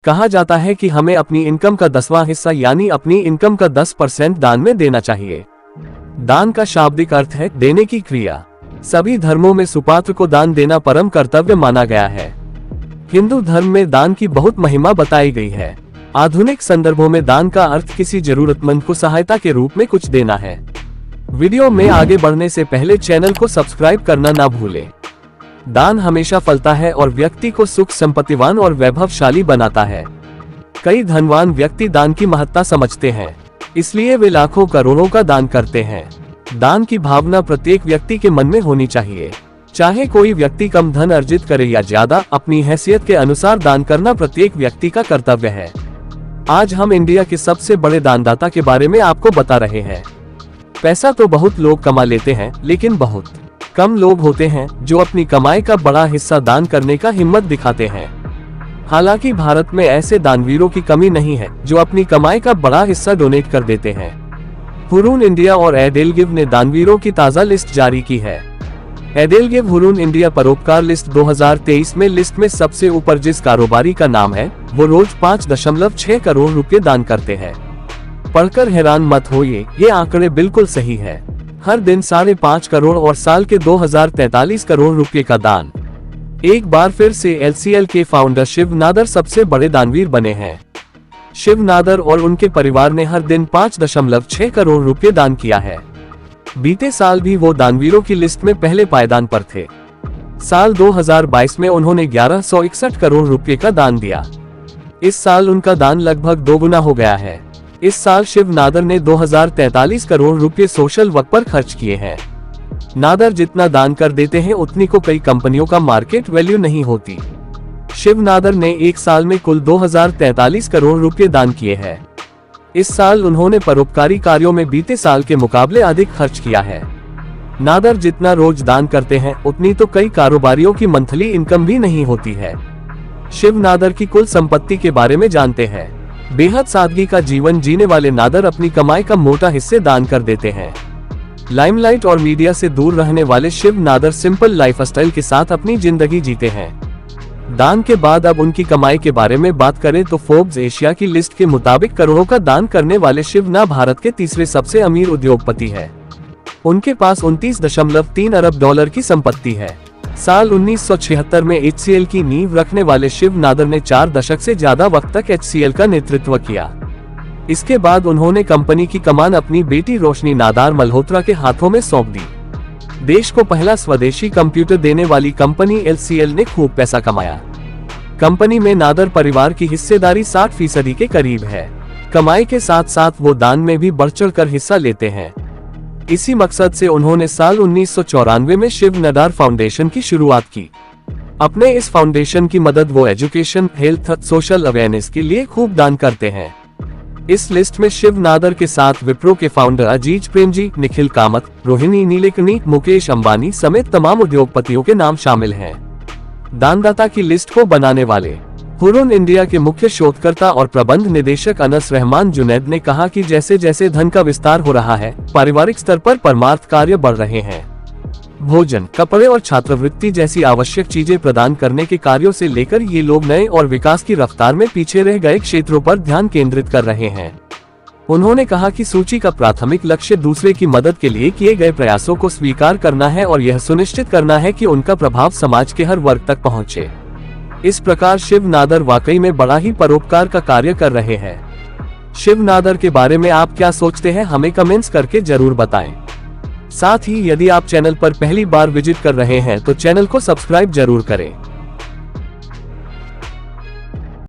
कहा जाता है कि हमें अपनी इनकम का 10वां हिस्सा यानी अपनी इनकम का 10% दान में देना चाहिए। दान का शाब्दिक अर्थ है देने की क्रिया। सभी धर्मों में सुपात्र को दान देना परम कर्तव्य माना गया है। हिंदू धर्म में दान की बहुत महिमा बताई गई है। आधुनिक संदर्भों में दान का अर्थ किसी जरूरतमंद को सहायता के रूप में कुछ देना है। वीडियो में आगे बढ़ने से पहले चैनल को सब्सक्राइब करना ना भूलें। दान हमेशा फलता है और व्यक्ति को सुख संपत्तिवान और वैभवशाली बनाता है। कई धनवान व्यक्ति दान की महत्ता समझते हैं, इसलिए वे लाखों करोड़ों का दान करते हैं। दान की भावना प्रत्येक व्यक्ति के मन में होनी चाहिए। चाहे कोई व्यक्ति कम धन अर्जित करे या ज्यादा, अपनी हैसियत के अनुसार दान करना प्रत्येक व्यक्ति का कर्तव्य है। आज हम इंडिया के सबसे बड़े दानदाता के बारे में आपको बता रहे हैं। पैसा तो बहुत लोग कमा लेते हैं, लेकिन बहुत कम लोग होते हैं जो अपनी कमाई का बड़ा हिस्सा दान करने का हिम्मत दिखाते हैं। हालांकि भारत में ऐसे दानवीरों की कमी नहीं है जो अपनी कमाई का बड़ा हिस्सा डोनेट कर देते हैं। हुरून इंडिया और एडेलगिव ने दानवीरों की ताज़ा लिस्ट जारी की है। एडेलगिव हुरून इंडिया परोपकार लिस्ट 2023 में लिस्ट में सबसे ऊपर जिस कारोबारी का नाम है वो रोज 5.6 करोड़ रुपए दान करते हैं। पढ़कर हैरान मत होइए, ये आंकड़े बिल्कुल सही है। हर दिन 5.5 करोड़ और साल के 2043 करोड़ रुपए का दान। एक बार फिर से एलसीएल के फाउंडर शिव नादर सबसे बड़े दानवीर बने हैं। शिव नादर और उनके परिवार ने हर दिन 5.6 करोड़ रुपए दान किया है। बीते साल भी वो दानवीरों की लिस्ट में पहले पायदान पर थे। साल 2022 में उन्होंने 1161 करोड़ रुपए का दान दिया। इस साल उनका दान लगभग दोगुना हो गया है। इस साल शिव नादर ने 2043 करोड़ रुपए सोशल वर्क पर खर्च किए हैं। नादर जितना दान कर देते हैं उतनी को कई कंपनियों का मार्केट वैल्यू नहीं होती। शिव नादर ने एक साल में कुल 2043 करोड़ रुपए दान किए हैं। इस साल उन्होंने परोपकारी कार्यों में बीते साल के मुकाबले अधिक खर्च किया है। नादर जितना रोज दान करते हैं उतनी तो कई कारोबारियों की मंथली इनकम भी नहीं होती है। शिव नादर की कुल संपत्ति के बारे में जानते हैं। बेहद सादगी का जीवन जीने वाले नादर अपनी कमाई का मोटा हिस्से दान कर देते हैं। लाइमलाइट और मीडिया से दूर रहने वाले शिव नादर सिंपल लाइफस्टाइल के साथ अपनी जिंदगी जीते हैं। दान के बाद अब उनकी कमाई के बारे में बात करें तो फोर्ब्स एशिया की लिस्ट के मुताबिक करोड़ों का दान करने वाले शिव ना भारत के तीसरे सबसे अमीर उद्योगपति है। उनके पास 29.3 अरब डॉलर की संपत्ति है। साल 1976 में HCL की नींव रखने वाले शिव नादर ने 4 दशक से ज्यादा वक्त तक HCL का नेतृत्व किया। इसके बाद उन्होंने कंपनी की कमान अपनी बेटी रोशनी नादार मल्होत्रा के हाथों में सौंप दी। देश को पहला स्वदेशी कंप्यूटर देने वाली कंपनी LCL ने खूब पैसा कमाया। कंपनी में नादर परिवार की हिस्सेदारी 60% के करीब है। कमाई के साथ साथ वो दान में भी बढ़ चढ़ कर हिस्सा लेते हैं। इसी मकसद से उन्होंने साल 1994 में शिव नादर फाउंडेशन की शुरुआत की। अपने इस फाउंडेशन की मदद वो एजुकेशन, हेल्थ, सोशल अवेयरनेस के लिए खूब दान करते हैं। इस लिस्ट में शिव नादर के साथ विप्रो के फाउंडर अजीज प्रेमजी, निखिल कामत, रोहिणी नीलेकनी, मुकेश अंबानी समेत तमाम उद्योगपतियों के नाम शामिल हैं। दानदाता की लिस्ट को बनाने वाले हुरून इंडिया के मुख्य शोधकर्ता और प्रबंध निदेशक अनस रहमान जुनैद ने कहा कि जैसे जैसे धन का विस्तार हो रहा है, पारिवारिक स्तर पर परमार्थ कार्य बढ़ रहे हैं। भोजन, कपड़े और छात्रवृत्ति जैसी आवश्यक चीजें प्रदान करने के कार्यों से लेकर ये लोग नए और विकास की रफ्तार में पीछे रह गए क्षेत्रों पर ध्यान केंद्रित कर रहे हैं। उन्होंने कहा कि सूची का प्राथमिक लक्ष्य दूसरे की मदद के लिए किए गए प्रयासों को स्वीकार करना है और यह सुनिश्चित करना है कि उनका प्रभाव समाज के हर वर्ग तक पहुंचे। इस प्रकार शिव नादर वाकई में बड़ा ही परोपकार का कार्य कर रहे हैं। शिव नादर के बारे में आप क्या सोचते हैं, हमें कमेंट्स करके जरूर बताएं। साथ ही यदि आप चैनल पर पहली बार विजिट कर रहे हैं तो चैनल को सब्सक्राइब जरूर करें।